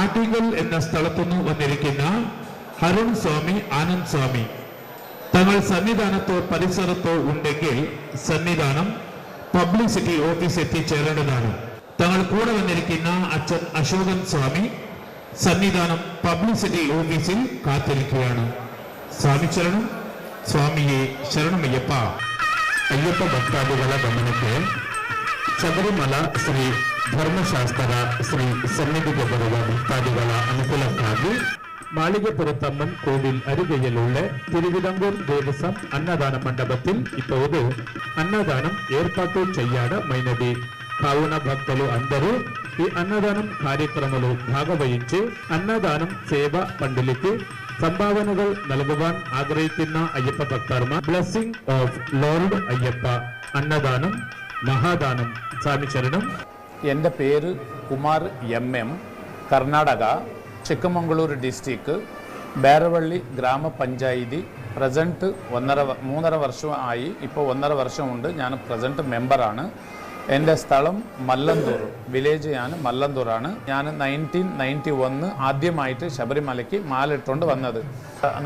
ആറ്റിങ്ങൽ എന്ന സ്ഥലത്തുനിന്ന് വന്നിരിക്കുന്ന അരുൺ സ്വാമി, ആനന്ദ് സ്വാമി തങ്ങൾ സന്നിധാനത്തോ പരിസരത്തോ ഉണ്ടെങ്കിൽ സന്നിധാനം പബ്ലിസിറ്റി ഓഫീസ് എത്തിച്ചേരേണ്ടതാണ്. തങ്ങൾ കൂടെ വന്നിരിക്കുന്ന അച്ഛൻ അശോകൻ സ്വാമി സന്നിധാനം പബ്ലിസിറ്റി ഓഫീസിൽ കാത്തിരിക്കുകയാണ്. സ്വാമി ശരണം. സ്വാമിയെ ശരണമയ്യപ്പ. ಅಯ್ಯಪ್ಪ ಭಕ್ತಾದಿಗಳ ಗಮನಕ್ಕೆ ಶಬರಿಮಲ ಶ್ರೀ ಧರ್ಮಶಾಸ್ತ್ರ ಶ್ರೀ ಸನ್ನಿಧಿಗೆ ಬರುವ ಭಕ್ತಾದಿಗಳ ಅನುಕೂಲಕ್ಕಾಗಿ மாளிகைப்புறத்தம்மன் கோவில் அருகையில் உள்ள திருவிதாங்கூர் தேவசம் அன்னதான மண்டபத்தில் இப்போது అన్నదానం ఏర్పాటు చేయడమైనది. కావున భక్తులు అందరూ ఈ అన్నదానం కార్యక్రమంలో భాగవహించి అన్నదానం సేవ పండులకి സംഭാവനകൾ നൽകുവാൻ ആഗ്രഹിക്കുന്ന അയ്യപ്പ ഭക്തർമാർ ബ്ലെസ്സിംഗ് ഓഫ് ലോർഡ് അയ്യപ്പ അന്നദാനം മഹാദാനം. സ്വാമി ശരണം. എൻ്റെ പേര് കുമാർ MM, കർണാടക, ചിಕ್ಕಮಗಳೂರು ഡിസ്ട്രിക്ട്, ബേരവള്ളി ഗ്രാമപഞ്ചായത്ത്. പ്രസൻറ്റ് 3.5 വർഷമായി. ഇപ്പോൾ 1.5 വർഷമുണ്ട് ഞാൻ പ്രസൻറ്റ് മെമ്പറാണ്. എൻ്റെ സ്ഥലം മല്ലന്തൂർ വില്ലേജ്. ഞാൻ മല്ലന്തൂറാണ്. ഞാൻ 1991 ആദ്യമായിട്ട് ശബരിമലയ്ക്ക് മാലിട്ടുകൊണ്ട് വന്നത്.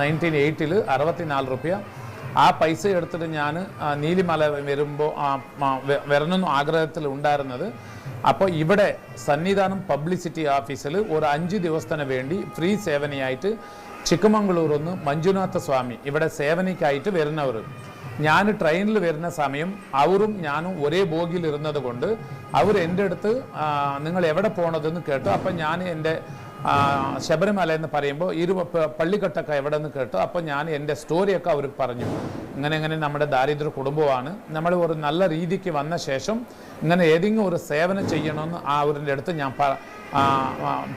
1980 64 രൂപ. ആ പൈസ എടുത്തിട്ട് ഞാൻ നീലിമല വരുമ്പോൾ വരണമെന്ന് ആഗ്രഹത്തിൽ ഉണ്ടായിരുന്നത്. അപ്പോൾ ഇവിടെ സന്നിധാനം പബ്ലിസിറ്റി ഓഫീസിൽ ഒരു 5 ദിവസത്തിന് വേണ്ടി ഫ്രീ സേവനയായിട്ട് ചിಕ್ಕಮಗಳೂർ മഞ്ജുനാഥ സ്വാമി ഇവിടെ സേവനയ്ക്കായിട്ട് വരുന്നവർ. ഞാൻ ട്രെയിനിൽ വരുന്ന സമയം അവരും ഞാനും ഒരേ ബോഗിയിൽ ഇരുന്നത് കൊണ്ട് അവർ എൻ്റെ അടുത്ത് നിങ്ങൾ എവിടെ പോകണതെന്ന് കേട്ടു. അപ്പം ഞാൻ എൻ്റെ ശബരിമല എന്ന് പറയുമ്പോൾ പള്ളിക്കട്ടൊക്കെ എവിടെ നിന്ന് കേട്ടു. അപ്പോൾ ഞാൻ എൻ്റെ സ്റ്റോറിയൊക്കെ അവർക്ക് പറഞ്ഞു. ഇങ്ങനെ നമ്മുടെ ദാരിദ്ര്യ കുടുംബമാണ്, നമ്മൾ ഒരു നല്ല രീതിക്ക് വന്ന ശേഷം ഇങ്ങനെ ഏതെങ്കിലും ഒരു സേവനം ചെയ്യണമെന്ന് അവരുടെ അടുത്ത് ഞാൻ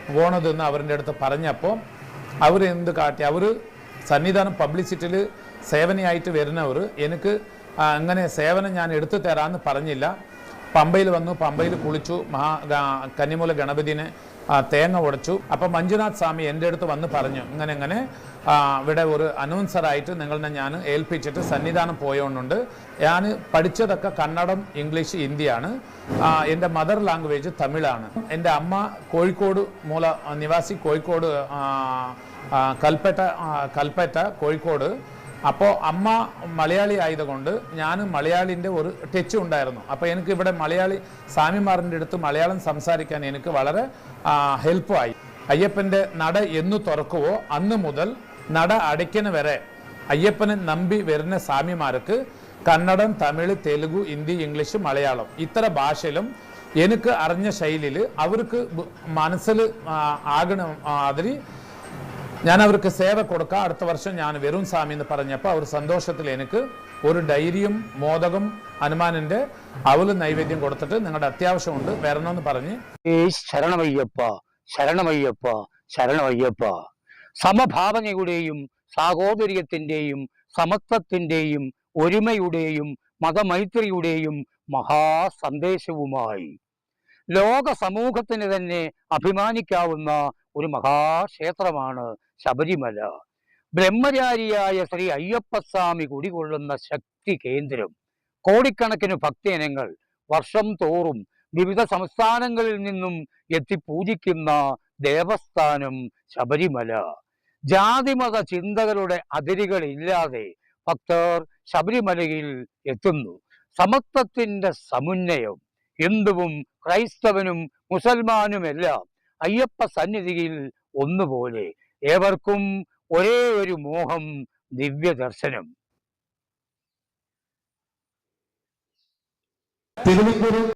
പോണതെന്ന് അവരുടെ അടുത്ത് പറഞ്ഞപ്പോൾ അവരെന്ത് കാട്ടി, അവർ സന്നിധാനം പബ്ലിസിറ്റിയിൽ സേവനയായിട്ട് വരുന്നവർ എനിക്ക് അങ്ങനെ സേവനം ഞാൻ എടുത്തു തരാമെന്ന് പറഞ്ഞില്ല. പമ്പയിൽ വന്നു, പമ്പയിൽ കുളിച്ചു, കന്നിമൂല ഗണപതിനെ തേങ്ങ ഉടച്ചു. അപ്പം മഞ്ജുനാഥ് സ്വാമി എൻ്റെ അടുത്ത് വന്ന് പറഞ്ഞു, ഇങ്ങനെ ഇവിടെ ഒരു അനൗൺസറായിട്ട് നിങ്ങളെ ഞാൻ ഏൽപ്പിച്ചിട്ട് സന്നിധാനം പോയോണ്ടുണ്ട്. ഞാൻ പഠിച്ചതൊക്കെ കന്നഡം, ഇംഗ്ലീഷ്, ഹിന്ദിയാണ്. എൻ്റെ മദർ ലാംഗ്വേജ് തമിഴാണ്. എൻ്റെ അമ്മ കോഴിക്കോട് മൂല നിവാസി, കോഴിക്കോട് കൽപ്പറ്റ കോഴിക്കോട്. അപ്പോൾ അമ്മ മലയാളി ആയതുകൊണ്ട് ഞാൻ മലയാളിൻ്റെ ഒരു ടച്ച് ഉണ്ടായിരുന്നു. അപ്പോൾ എനിക്ക് ഇവിടെ മലയാളി സ്വാമിമാറിൻ്റെ അടുത്ത് മലയാളം സംസാരിക്കാൻ എനിക്ക് വളരെ ഹെൽപ്പായി. അയ്യപ്പൻ്റെ നട എന്ന് തുറക്കുവോ അന്ന് മുതൽ നട അടയ്ക്കുന്ന വരെ അയ്യപ്പനെ നമ്പി വരുന്ന സ്വാമിമാർക്ക് കന്നഡം, തമിഴ്, തെലുഗു, ഹിന്ദി, ഇംഗ്ലീഷ്, മലയാളം ഇത്ര ഭാഷയിലും എനിക്ക് അറിഞ്ഞ ശൈലിയിൽ അവർക്ക് മനസ്സിൽ ആകണം അതിരി ഞാൻ അവർക്ക് സേവ കൊടുക്കാം. അടുത്ത വർഷം ഞാൻ വരും സ്വാമി എന്ന് പറഞ്ഞപ്പോൾ അവർ സന്തോഷത്തിൽ എനിക്ക് ഒരു ഡയറിയും മോദകം ഹനുമാനിൻ്റെ അവല് നൈവേദ്യം കൊടുത്തിട്ട് നിങ്ങളുടെ അത്യാവശ്യമുണ്ട് വരണമെന്ന് പറഞ്ഞ്. ശരണമയ്യപ്പ, ശരണമയ്യപ്പ, ശരണമയ്യപ്പ. സമഭാവനയുടെയും സാഹോദര്യത്തിൻ്റെയും സമത്വത്തിൻ്റെയും ഒരുമയുടെയും മതമൈത്രിയുടെയും മഹാസന്ദേശവുമായി ലോക സമൂഹത്തിന് തന്നെ അഭിമാനിക്കാവുന്ന ഒരു മഹാക്ഷേത്രമാണ് ശബരിമല. ബ്രഹ്മചാരിയായ ശ്രീ അയ്യപ്പസ്വാമി കുടികൊള്ളുന്ന ശക്തി കേന്ദ്രം. കോടിക്കണക്കിന് ഭക്തജനങ്ങൾ വർഷം തോറും വിവിധ സംസ്ഥാനങ്ങളിൽ നിന്നും എത്തി പൂജിക്കുന്ന ദേവസ്ഥാനം ശബരിമല. ജാതിമത ചിന്തകളുടെ അതിരുകളില്ലാതെ ഭക്തർ ശബരിമലയിൽ എത്തുന്നു. സമത്വത്തിന്റെ സമുന്നയം. ഹിന്ദുവും ക്രൈസ്തവനും മുസൽമാനുമെല്ലാം അയ്യപ്പ സന്നിധിയിൽ ഒന്നുപോലെ. ഏവർക്കും ഒരേ ഒരു മോഹം, ദിവ്യദർശനം. തിരുവനന്തപുരം